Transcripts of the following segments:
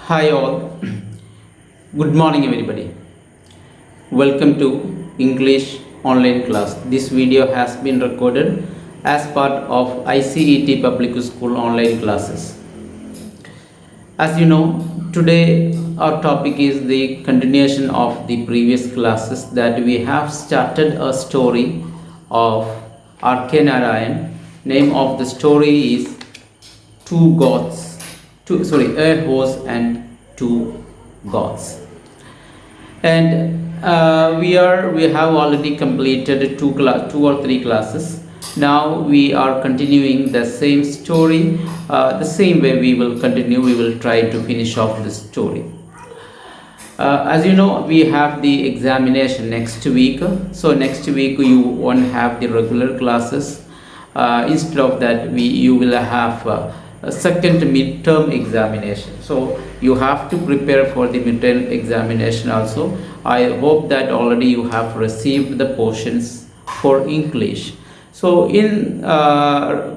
Hi all. Good morning everybody. Welcome to English online class. This video has been recorded as part of ICET Public School online classes. As you know, today our topic is the continuation of the previous classes that we have started a story of Narayan. Name of the story is Two Gods. A horse and two gods. And we have already completed two or three classes. Now we are continuing the same story, the same way we will continue. We will try to finish off the story. As you know, we have the examination next week. So next week you won't have the regular classes. Instead of that, you will have a second midterm examination. So you have to prepare for the midterm examination also. I hope that already you have received the portions for English. So in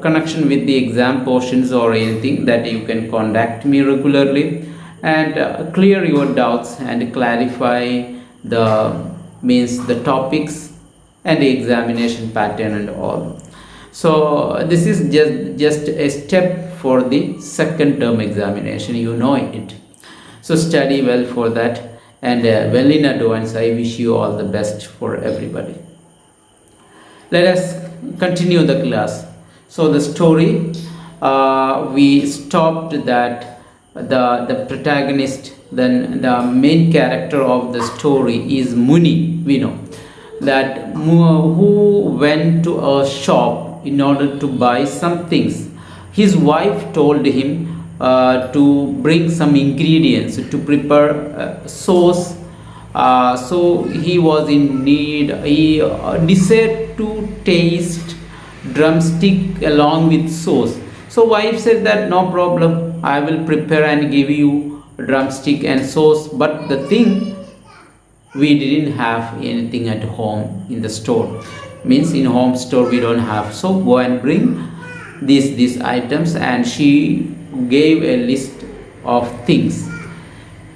connection with the exam portions or anything, that you can contact me regularly and clear your doubts and clarify the topics and the examination pattern and all. So this is just a step for the second term examination, you know it. So study well for that, and well in advance I wish you all the best for everybody. Let us continue the class. So the story, we stopped that the protagonist, then the main character of the story is Muni. We know that who went to a shop in order to buy some things. His wife told him to bring some ingredients to prepare sauce. So he was in need. He desired to taste drumstick along with sauce. So wife said that no problem, I will prepare and give you drumstick and sauce. But the thing, we didn't have anything at home in the store. Means in home store we don't have. So go and bring these items, and she gave a list of things.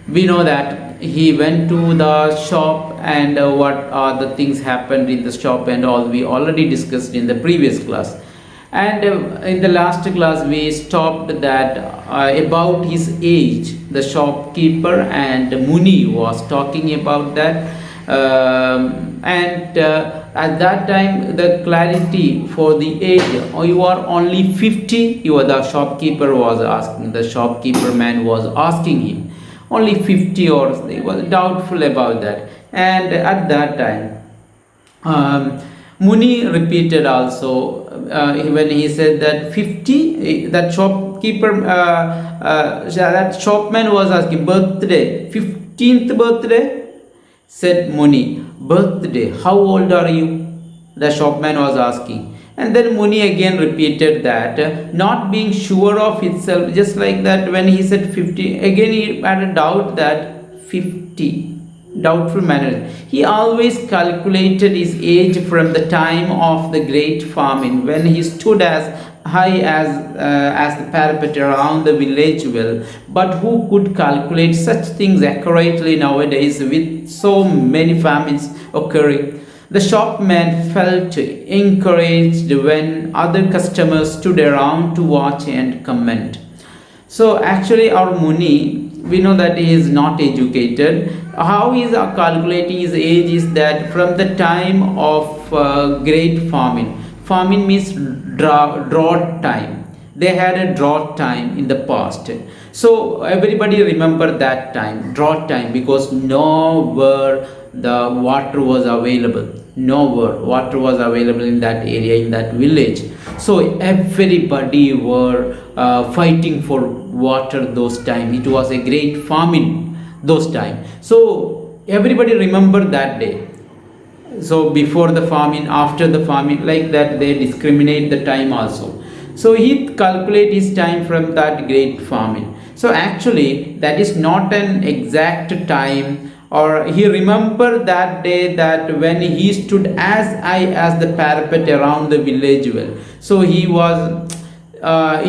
We know that he went to the shop, and what are the things happened in the shop and all we already discussed in the previous class. And in the last class we stopped that about his age, the shopkeeper and Muni was talking about that. At that time the clarity for the age, you are only 50, the shopkeeper man was asking him only 50, or he was doubtful about that. And at that time Muni repeated also, when he said that 50, that shopkeeper, that shopman was asking, birthday, 15th birthday? Said Muni, birthday, how old are you? The shopman was asking. And then Muni again repeated that, not being sure of itself, just like that when he said 50, again he had a doubt that 50, doubtful manner. He always calculated his age from the time of the great famine, when he stood as high as the parapet around the village well. But who could calculate such things accurately nowadays with so many famines occurring? The shopman felt encouraged when other customers stood around to watch and comment. So actually our Muni, we know that he is not educated. How he is calculating his age is that from the time of great famine. Famine means drought time. They had a drought time in the past. So everybody remember that time, drought time, because nowhere the water was available. Nowhere water was available in that area, in that village. So everybody were fighting for water those time. It was a great famine those time. So everybody remember that day. So before the famine, after the famine, like that they discriminate the time also. So he calculate his time from that great famine. So actually that is not an exact time, or he remembered that day that when he stood as high as the parapet around the village well. So he was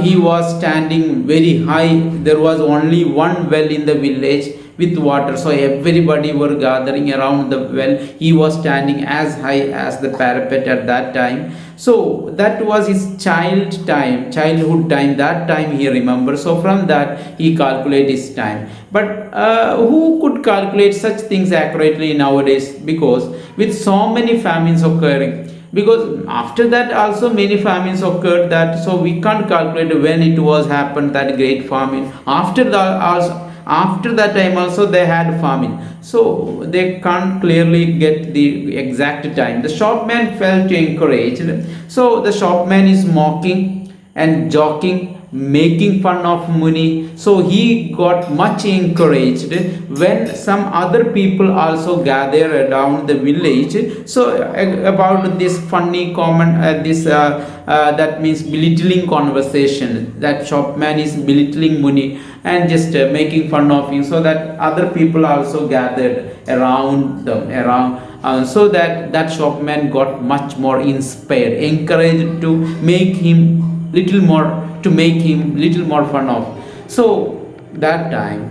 he was standing very high. There was only one well in the village with water, so everybody were gathering around the well. He was standing as high as the parapet at that time. So that was his childhood time. That time he remembers. So from that he calculate his time. But who could calculate such things accurately nowadays? Because with so many famines occurring, because after that also many famines occurred, that so we can't calculate when it was happened, that great famine. After that time also they had famine, so they can't clearly get the exact time. The shopman felt encouraged, so the shopman is mocking and joking, making fun of Muni, so he got much encouraged when some other people also gather around the village. So about this funny comment, that means belittling conversation, that shopman is belittling Muni and just making fun of him, so that other people also gathered around them, so that shopman got much more inspired, encouraged to make him little more fun of. So that time,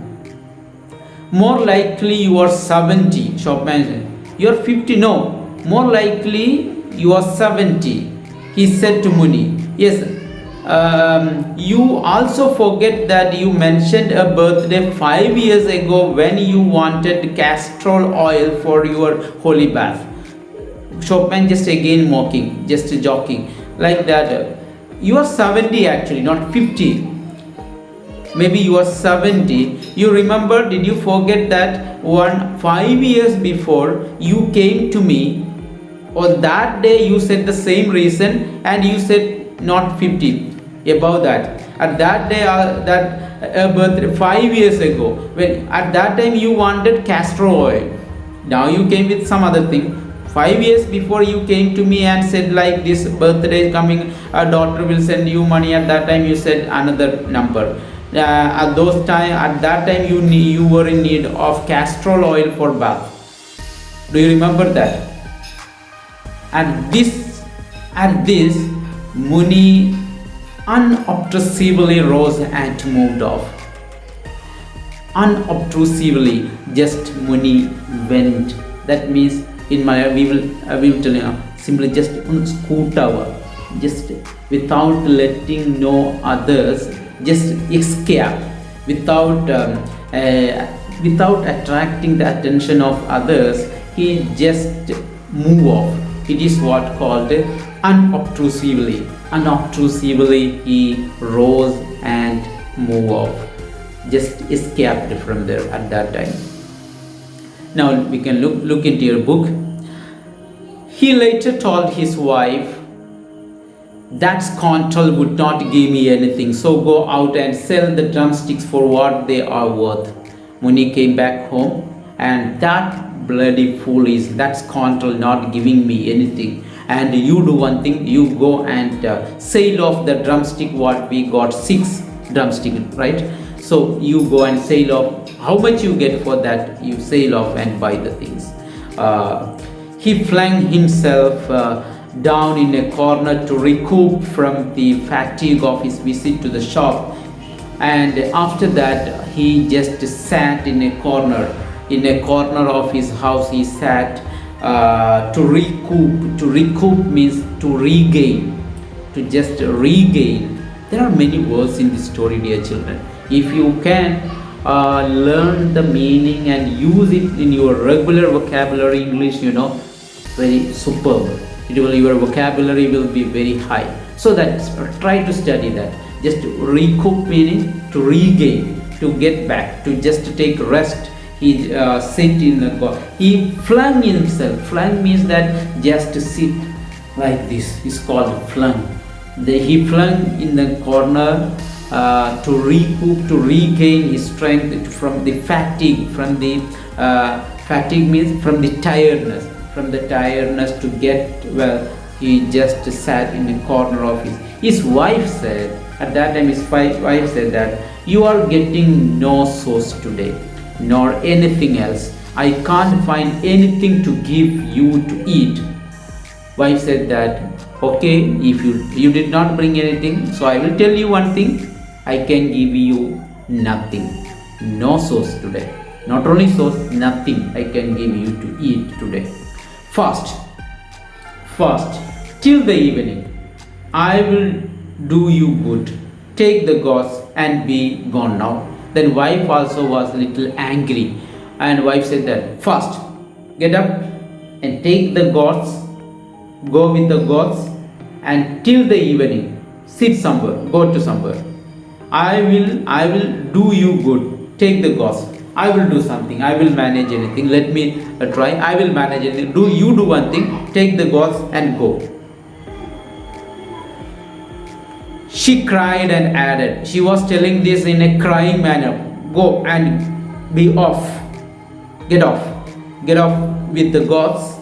more likely you are 70, shopman said. You are 50, no, more likely you are 70, he said to Muni. Yes, you also forget that you mentioned a birthday 5 years ago when you wanted castor oil for your holy bath. Shopman just again mocking, just joking, like that. You are 70 actually, not 50. Maybe you are 70. You remember, did you forget that 5 years before you came to me, or that day you said the same reason and you said not 50, above that. At that day, birthday 5 years ago, when at that time you wanted castor oil, now you came with some other thing. 5 years before you came to me and said like this birthday is coming, a daughter will send you money. At that time you said another number. At that time you were in need of castor oil for bath. Do you remember that? At this, Muni unobtrusively rose and moved off. Unobtrusively, just Muni went. That means in Malayalam we will tell you simply just scoot over, just without letting know others, just escape, without attracting the attention of others. He just move off. It is what called unobtrusively. Unobtrusively he rose and move off, just escaped from there at that time. Now we can look into your book. He later told his wife, that scoundrel would not give me anything, so go out and sell the drumsticks for what they are worth. Muni came back home, and that bloody fool is that scoundrel not giving me anything. And you do one thing, you go and sell off the drumstick what we got, 6 drumstick, right? So you go and sell off, how much you get for that, you sell off and buy the things. He flung himself down in a corner to recoup from the fatigue of his visit to the shop, and after that he just sat in a corner of his house. He sat to recoup means to regain, to just regain. There are many words in this story, dear children. If you can learn the meaning and use it in your regular vocabulary English, very superb. Your vocabulary will be very high. So that try to study that. Just recoup meaning to regain, to get back, to just take rest. He sit in the he flung himself. Flung means that just to sit like this is called flung. He flung in the corner to recoup, to regain his strength from the fatigue. From the fatigue means from the tiredness. From the tiredness to get well, he just sat in the corner of his wife said, at that time his wife said that you are getting no sauce today, nor anything else. I can't find anything to give you to eat. Wife said that, okay, if you did not bring anything, so I will tell you one thing, I can give you nothing. No sauce today. Not only sauce, nothing I can give you to eat today. Fast till the evening. I will do you good. Take the gods and be gone now. Then wife also was little angry, and wife said that, fast, get up and take the gods, go with the gods, and till the evening sit somewhere, go to somewhere. I will do you good. Take the gods. I will do something. I will manage anything. Let me try. I will manage anything. Do one thing. Take the gods and go. She cried and added. She was telling this in a crying manner. Go and be off. Get off. Get off with the gods.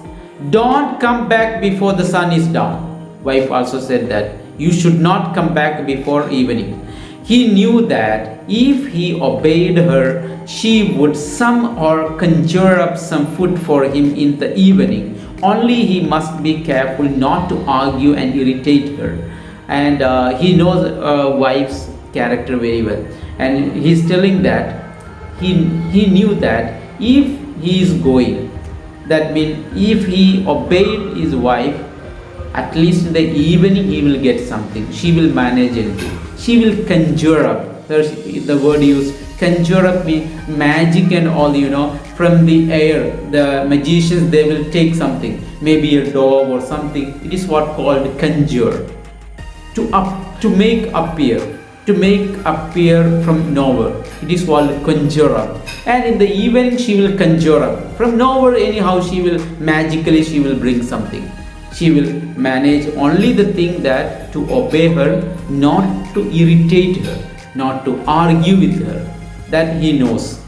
Don't come back before the sun is down. Wife also said that you should not come back before evening. He knew that if he obeyed her, she would somehow conjure up some food for him in the evening. Only he must be careful not to argue and irritate her. And he knows wife's character very well. And he's telling that he knew that if he is going, that means if he obeyed his wife, at least in the evening he will get something. She will manage anything. She will conjure up. There's the word used, conjure up means magic and all, from the air. The magicians, they will take something, maybe a dog or something. It is what called conjure. To make appear from nowhere. It is called conjure up. And in the evening she will conjure up from nowhere. Anyhow, she will bring something. She will manage only the thing that to obey her, not to irritate her, not to argue with her. That he knows.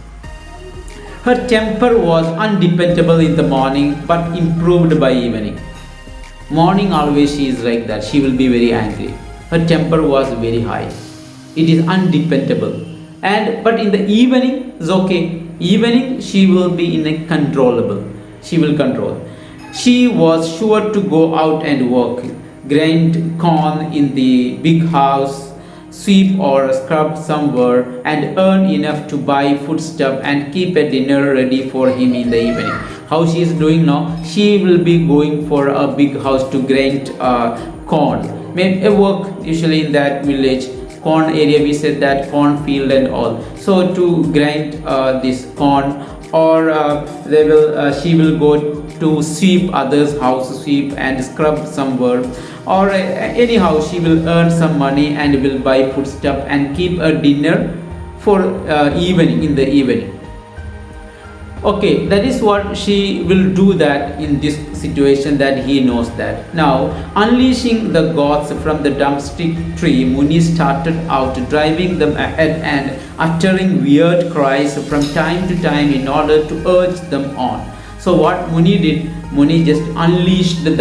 Her temper was undependable in the morning, but improved by evening. Morning always she is like that. She will be very angry. Her temper was very high. It is undependable. But in the evening is okay. Evening she will be in a controllable. She will control. She was sure to go out and work, grind corn in the big house, sweep or scrub somewhere, and earn enough to buy foodstuff and keep a dinner ready for him in the evening. How she is doing now? She will be going for a big house to grind corn. Maybe a work usually in that village, corn area, we said that corn field and all. So to grind this corn, or she will go to sweep others' house, sweep and scrub somewhere, or anyhow she will earn some money and will buy foodstuff and keep a dinner for evening, in the evening. Okay, that is what she will do that in this situation, that he knows that. Now, unleashing the gods from the drumstick tree, Muni started out, driving them ahead and uttering weird cries from time to time in order to urge them on. So what Muni did, Muni just unleashed the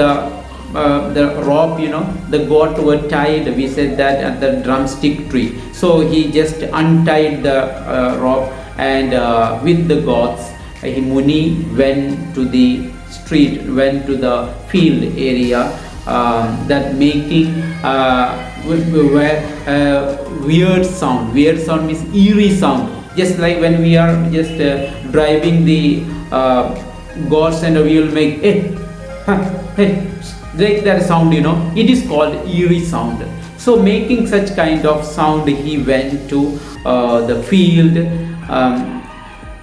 rope, the goat were tied, we said that, at the drumstick tree. So he just untied the rope, and with the gods, Muni went to the street, went to the field area, that making weird sound. Weird sound means eerie sound. Just like when we are just driving the gods, and we will make hey, like that sound, it is called eerie sound. So making such kind of sound, he went to the field.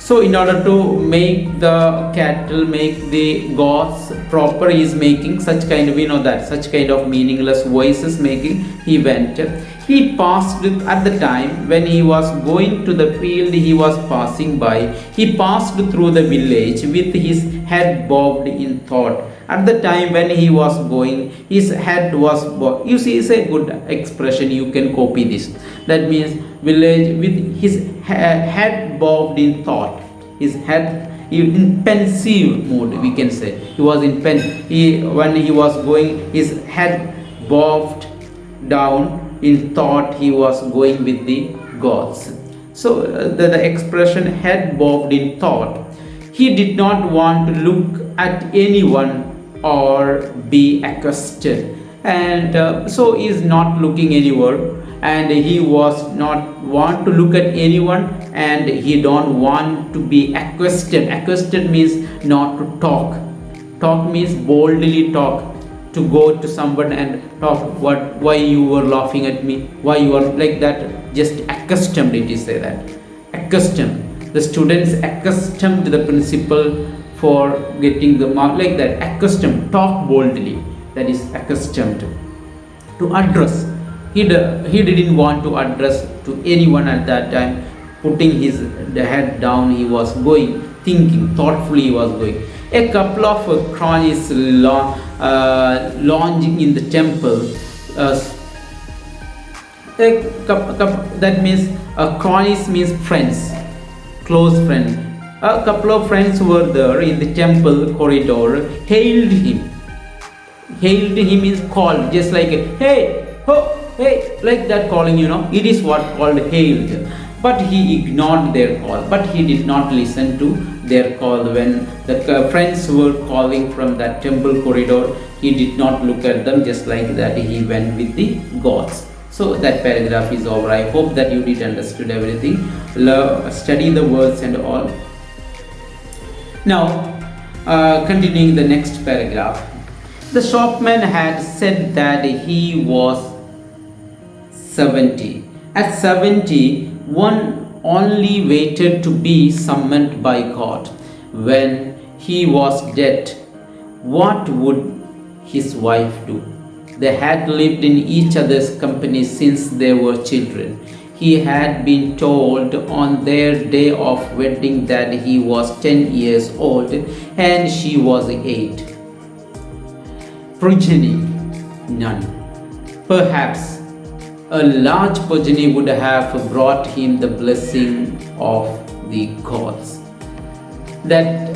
So in order to make the cattle, make the gods proper, he is making such kind of, such kind of meaningless voices making. He went. He passed at the time when he was going to the field, he was passing by. He passed through the village with his head bobbed in thought. At the time when he was going, his head was bobbed. You see, it's a good expression. You can copy this. That means village with his head bobbed in thought. His head in pensive mood, we can say. He was in when he was going, his head bobbed down in thought. He was going with the gods. So the expression head bobbed in thought. He did not want to look at anyone or be accosted. And so he is not looking anywhere, and he was not want to look at anyone, and he don't want to be accosted. Accosted means not to talk. Talk means boldly talk, to go to someone and talk, what, why you were laughing at me, why you are like that. Just accustomed, it is say that accustomed. The students accustomed to the principal for getting the mark, like that. Accustomed, talk boldly, that is accustomed. To address, he didn't want to address to anyone at that time. Putting his head down, he was going, thinking thoughtfully, he was going. A couple of cronies lounging in the temple. That means cronies means friends, close friends. A couple of friends who were there in the temple corridor hailed him. Hailed him means called, just like hey, ho, hey, like that calling, it is what called hailed. But he ignored their call, but he did not listen to their call. When the friends were calling from that temple corridor, he did not look at them, just like that he went with the gods. So that paragraph is over. I hope that you did understood everything. Study the words and all. Now continuing the next paragraph. The shopman had said that he was 70. At 70, one only waited to be summoned by God. When he was dead, what would his wife do? They had lived in each other's company since they were children. He had been told on their day of wedding that he was 10 years old and she was 8. Progeny, none. Perhaps a large progeny would have brought him the blessing of the gods. That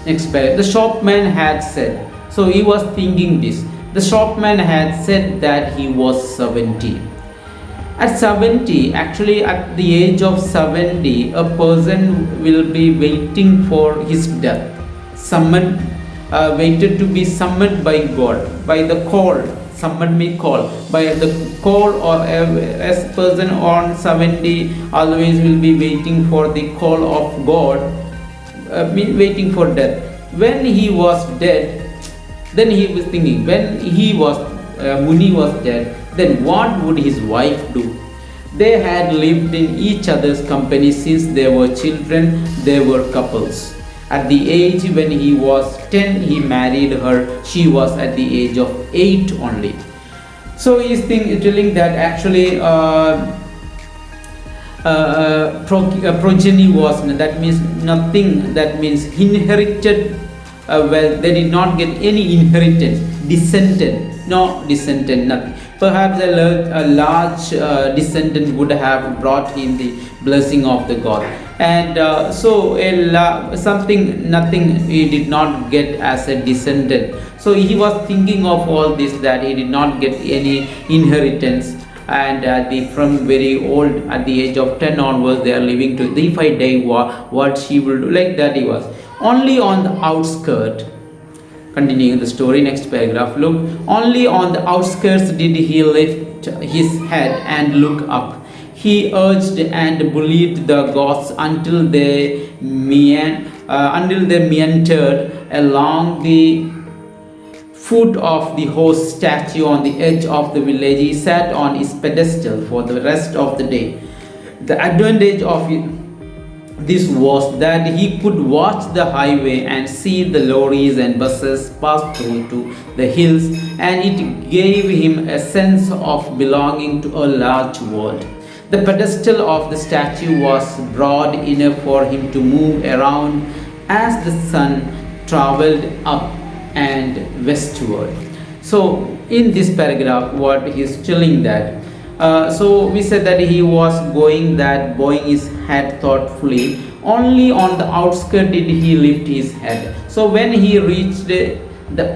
the shopman had said, so he was thinking this. The shopman had said that he was 70. At 70, actually at the age of 70, a person will be waiting for his death. Summoned, waited to be summoned by God, by the call. Someone may call by the call, or as person on 70 always will be waiting for the call of God, waiting for death. When he was dead, then he was thinking, when he was Muni was dead, then what would his wife do? They had lived in each other's company since they were children. They were couples. At the age when he was 10, he married her. She was at the age of 8 only. So he is telling that actually progeny was, that means nothing, that means inherited. Well, they did not get any inheritance. Descendant, no descendant, nothing. Perhaps a large descendant would have brought him the blessing of the God. And so nothing he did not get as a descendant. So he was thinking of all this, that he did not get any inheritance. And from very old, at the age of 10 onwards, they are living to, if I die, what she will do, like that he was. Only on the outskirts, continuing the story, next paragraph, look, only on the outskirts did he lift his head and look up. He urged and bullied the gods until they meandered along the foot of the horse statue on the edge of the village. He sat on his pedestal for the rest of the day. The advantage of this was that he could watch the highway and see the lorries and buses pass through to the hills, and it gave him a sense of belonging to a large world. The pedestal of the statue was broad enough for him to move around as the sun traveled up and westward. So in this paragraph, what he is telling that, so we said that he was bowing his head thoughtfully. Only on the outskirts did he lift his head. So when he reached the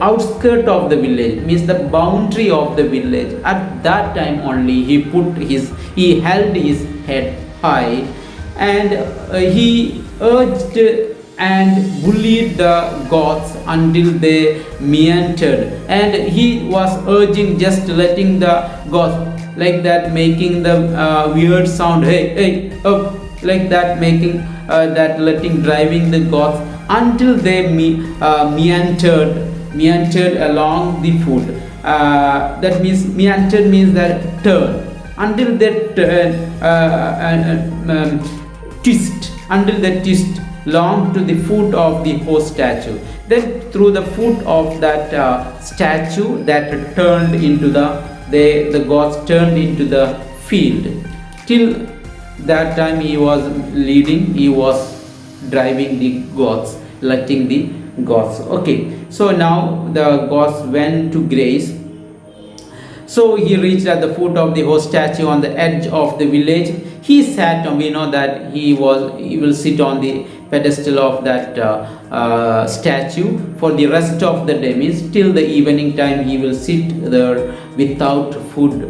outskirt of the village, means the boundary of the village, at that time only he held his head high, and he urged and bullied the Goths until they meandered. And he was urging just letting the Goths like that, making the weird sound, hey, hey, up, like that, making that letting driving the Goths until they meandered along the foot. That means meandered means that turn until they turn twist until they twist long to the foot of the horse statue. Then through the foot of that statue that turned into the gods turned into the field. Till that time he was leading, he was driving the gods, letting the gods. Okay, so now the gods went to graze. So he reached at the foot of the horse statue on the edge of the village. He sat on. We know that he will sit on the pedestal of that statue for the rest of the day. Means till the evening time he will sit there without food.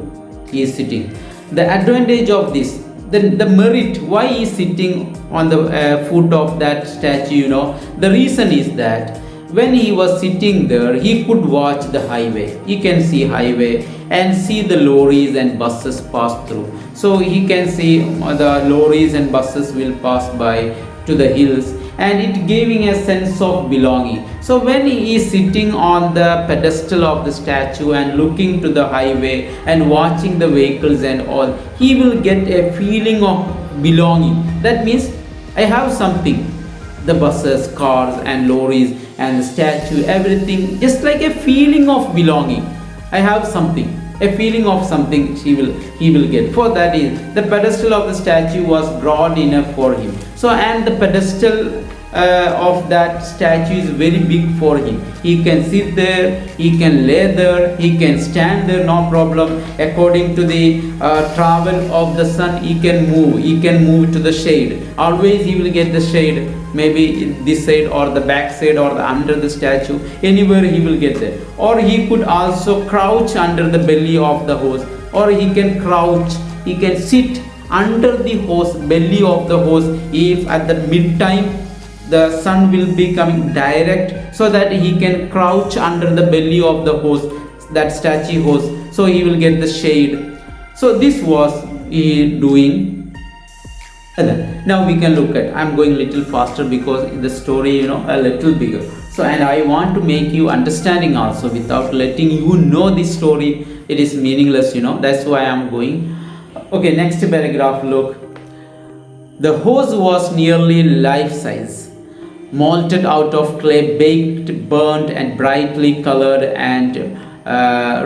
He is sitting. The advantage of this, the merit why he is sitting on the foot of that statue. The reason is that when he was sitting there, he could watch the highway. He can see highway and see the lorries and buses pass through. So he can see the lorries and buses will pass by to the hills, and it giving a sense of belonging. So when he is sitting on the pedestal of the statue and looking to the highway and watching the vehicles and all, he will get a feeling of belonging. That means I have something. The buses, cars and lorries and the statue, everything, just like a feeling of belonging. I have something, a feeling of something he will get. For that is the pedestal of the statue was broad enough for him. So and the pedestal of that statue is very big for him. He can sit there, he can lay there, he can stand there, no problem. According to the travel of the sun, he can move to the shade. Always he will get the shade, maybe this side or the back side or under the statue, anywhere he will get there. Or he could also crouch under the belly of the horse, or he can crouch, he can sit under the horse, belly of the horse, if at the mid time the sun will be coming direct, so that he can crouch under the belly of the horse, that statue horse, so he will get the shade. So this was he doing. Now we can look at, I'm going little faster because the story a little bigger. So and I want to make you understanding also. Without letting you know the story, it is meaningless. That's why I'm going. Okay, next paragraph, look. The horse was nearly life size, molded out of clay, baked, burnt and brightly colored, and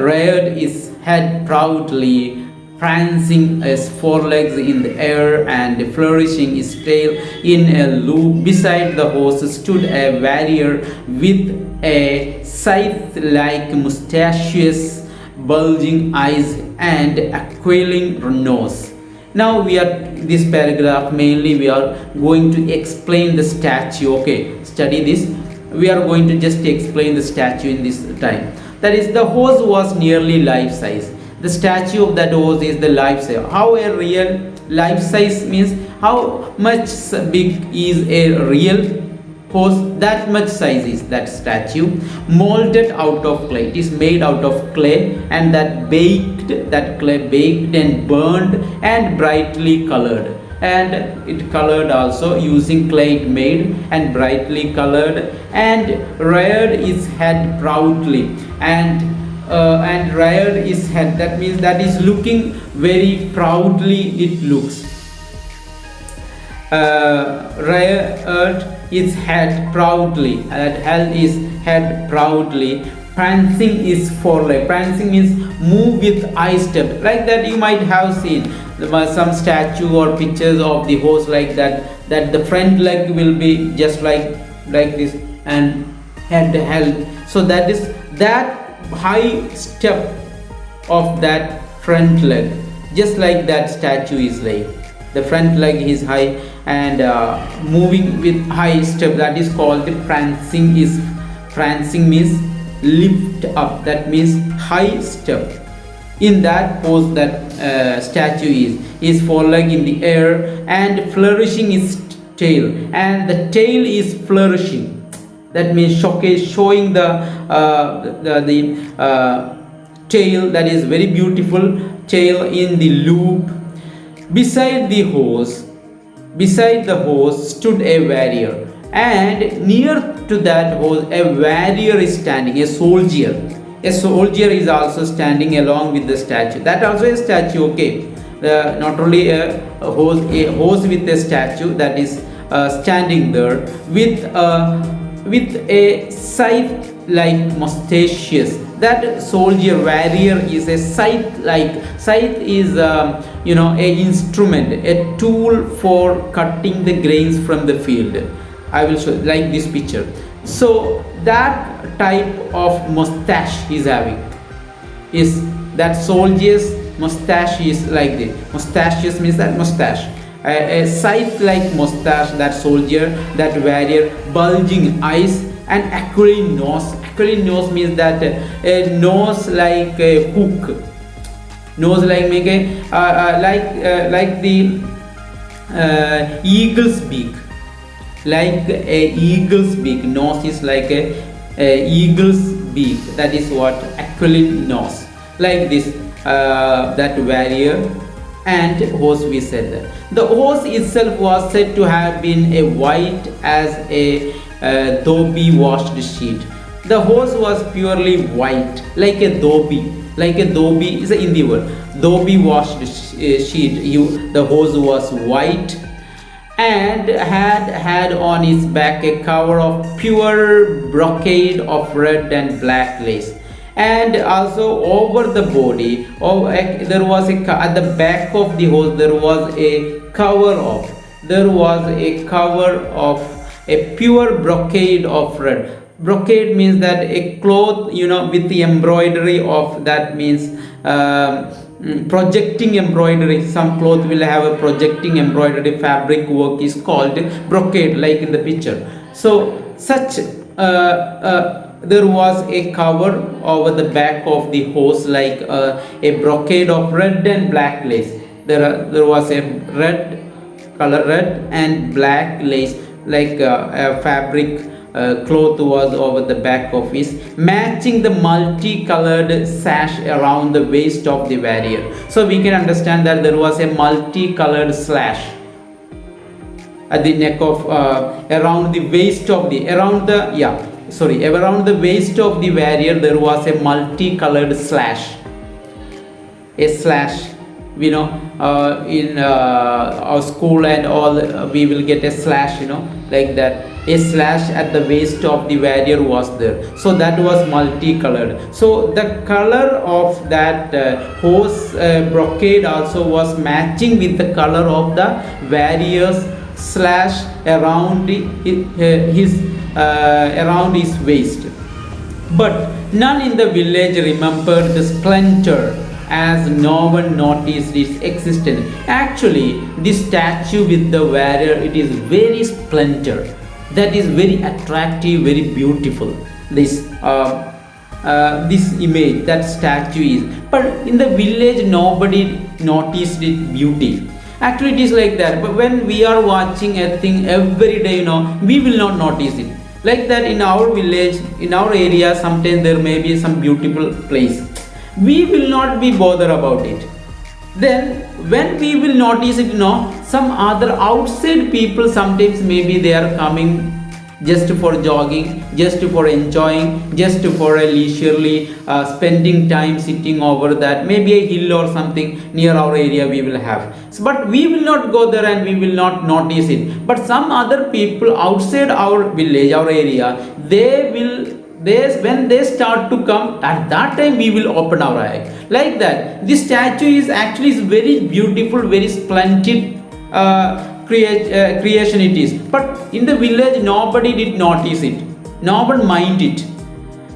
reared his head proudly, prancing his forelegs in the air and flourishing his tail in a loop. Beside the horse stood a warrior with a scythe-like mustaches, bulging eyes and aquiline nose. Now this paragraph mainly we are going to explain the statue. Okay, study this. We are going to just explain the statue in this time. That is, the horse was nearly life size. The statue of that horse is the life size. How a real life size means how much big is a real horse, that much size is that statue. Molded out of clay, it is made out of clay, and that clay baked and burned and brightly colored, and it colored also using clay it made and brightly colored, and reared its head proudly, and reared its head, that means that is looking very proudly, it looks. Reared its head proudly, that held his head proudly, prancing his foreleg. Prancing means move with high step, like that you might have seen some statue or pictures of the horse like that, that the front leg will be just like this and head held. So that is that high step of that front leg, just like that statue is like. The front leg is high and moving with high step, that is called the prancing. Prancing means lift up, that means high step. In that pose that statue is foreleg in the air and flourishing his tail, and the tail is flourishing. That means showing the tail, that is very beautiful tail in the loop. Beside the horse, stood a warrior, and near to that horse a warrior is standing, a soldier. A soldier is also standing along with the statue. That also a statue, okay. Not only a horse with a statue that is standing there with a scythe like mustaches. That soldier warrior is a scythe like. Scythe is a instrument, a tool for cutting the grains from the field. I will show like this picture. So that type of mustache he's having is that soldier's mustache is like this. Mustaches means that mustache. A scythe like mustache, that soldier, that warrior, bulging eyes, and aquiline nose. Aquiline nose means that a nose like a hook, nose like make like the eagle's beak, like a eagle's beak. Nose is like a eagle's beak. That is what aquiline nose, like this. That warrior and horse, we said that. The horse itself was said to have been a white as a dhobi washed sheet. The horse was purely white, like a dhobi. Like a dhobi is a Hindi word. Dhobi washed sheet. The horse was white and had on its back a cover of pure brocade of red and black lace. And also over the body, there was at the back of the horse there was a cover of a pure brocade of red. Brocade means that a cloth, with the embroidery of, that means projecting embroidery. Some cloth will have a projecting embroidery. Fabric work is called brocade, like in the picture. So such there was a cover over the back of the horse, like a brocade of red and black lace. There was a red and black lace, like a fabric cloth was over the back of his, matching the multicolored sash around the waist of the warrior. So we can understand that there was a multicolored sash at the neck of around the waist of the around the waist of the warrior. There was a multicolored slash, in our school and all, we will get a slash, like that. A slash at the waist of the warrior was there, so that was multicolored. So the color of that horse brocade also was matching with the color of the warrior's slash around his waist. But none in the village remembered the splendor, as no one noticed its existence. Actually, this statue with the warrior, it is very splendor. That is very attractive, very beautiful. This image, that statue is. But in the village, nobody noticed its beauty. Actually, it is like that. But when we are watching a thing every day, we will not notice it. Like that, in our village, in our area, sometimes there may be some beautiful place. We will not be bothered about it. Then when we will notice it, some other outside people, sometimes maybe they are coming just for jogging, just for enjoying, just for a leisurely spending time sitting over that, maybe a hill or something near our area we will have. But we will not go there and we will not notice it. But some other people outside our village, our area, when they start to come, at that time we will open our eye. Like that, this statue is actually very beautiful, very splendid creation it is. But in the village, nobody did notice it. No one mind it.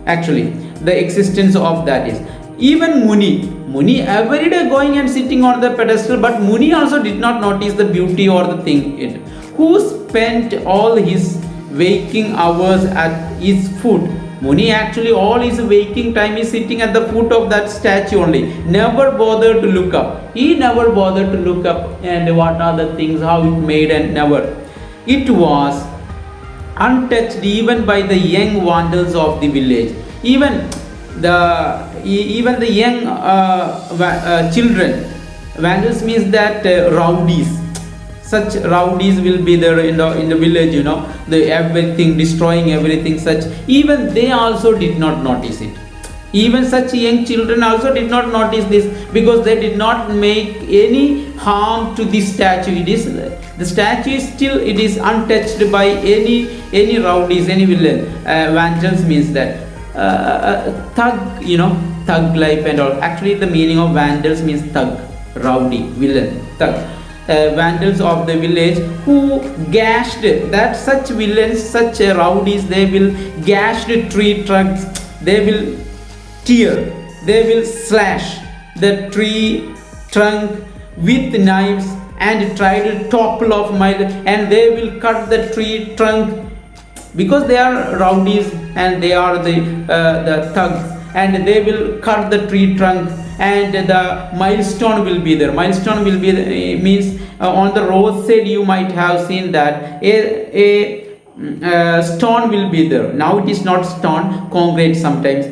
Actually, the existence of that is. Even Muni every day going and sitting on the pedestal, but Muni also did not notice the beauty or the thing. Who spent all his waking hours at his foot? Muni actually all his waking time is sitting at the foot of that statue only. Never bothered to look up. He never bothered to look up and what are the things, how it made, and never. It was untouched even by the young vandals of the village. Even the young children. Vandals means that rowdies. Such rowdies will be there in the village, the everything, destroying everything. Such, even they also did not notice it. Even such young children also did not notice this, because they did not make any harm to the statue. The statue is still, it is untouched by any rowdies, any villain. Vandals means that thug, thug life and all. Actually, the meaning of vandals means thug, rowdy, villain, thug. Vandals of the village who gashed, that such villains, such rowdies, they will gash the tree trunks, they will tear, they will slash the tree trunk with knives and try to topple off and they will cut the tree trunk, because they are rowdies and they are the thugs, and they will cut the tree trunk, and the milestone will be there. Milestone will be means on the roadside you might have seen that a stone will be there. Now it is not stone, concrete sometimes,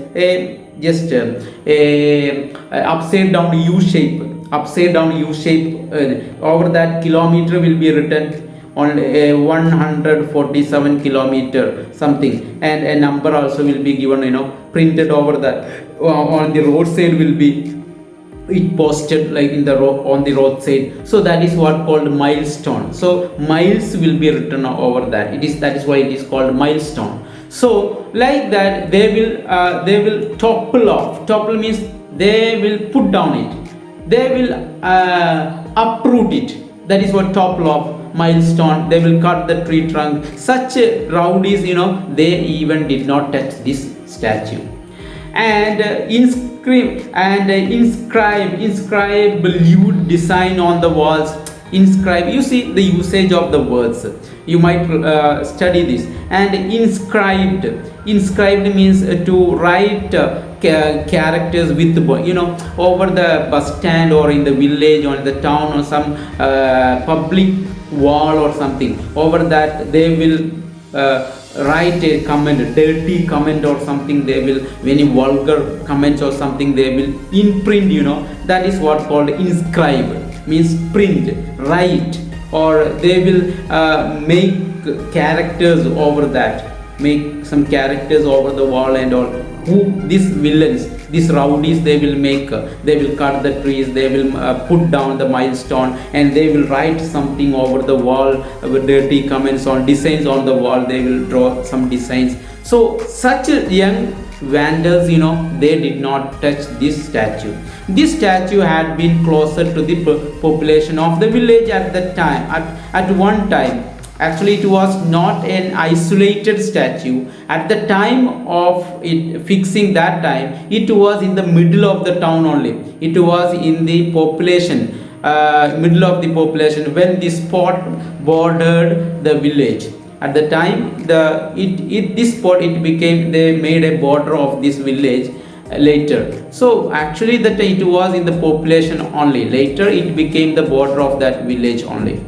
just a upside down U shape. Over that kilometer will be written on 147 kilometer something, and a number also will be given, printed over that. On the roadside will be it posted like on the roadside. So that is what called milestone. So miles will be written over that. That is why it is called milestone. So like that, they will topple off. Topple means they will put down it. They will uproot it. That is what topple off. Milestone. They will cut the tree trunk. Such rowdies, they even did not touch this statue. And inscribe lewd design on the walls. Inscribe, you see the usage of the words, you might study this. And inscribed means to write characters with over the bus stand or in the village or in the town or some public wall or something. Over that they will write a comment, a dirty comment or something. They will, any vulgar comments or something, they will imprint, that is what called inscribe, means print, write, or they will make characters over that, make some characters over the wall and all. Who these villains, these rowdies, they will cut the trees, they will put down the milestone, and they will write something over the wall with dirty comments on designs on the wall. They will draw some designs. So such young vandals, they did not touch this statue. This statue had been closer to the population of the village at that time. At one time, actually, it was not an isolated statue. At the time of it fixing, that time, it was in the middle of the town only. It was in the population, middle of the population, when the spot bordered the village. At the time, this spot, they made a border of this village later. So actually that it was in the population only. Later it became the border of that village only.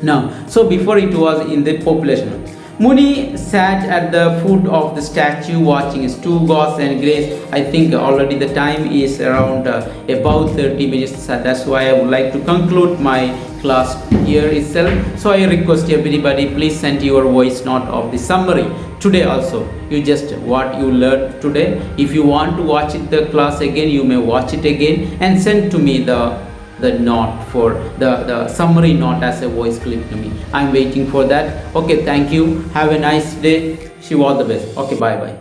Now, so before it was in the population. Muni sat at the foot of the statue watching his two gods and grace. I think already the time is around about 30 minutes. That's why I would like to conclude my class here itself. So I request everybody, please send your voice note of the summary. Today also, you just what you learned today. If you want to watch the class again, you may watch it again and send to me the note for the summary note as a voice clip to me. I'm waiting for that. Okay, thank you. Have a nice day. Wish you all the best. Okay, bye bye.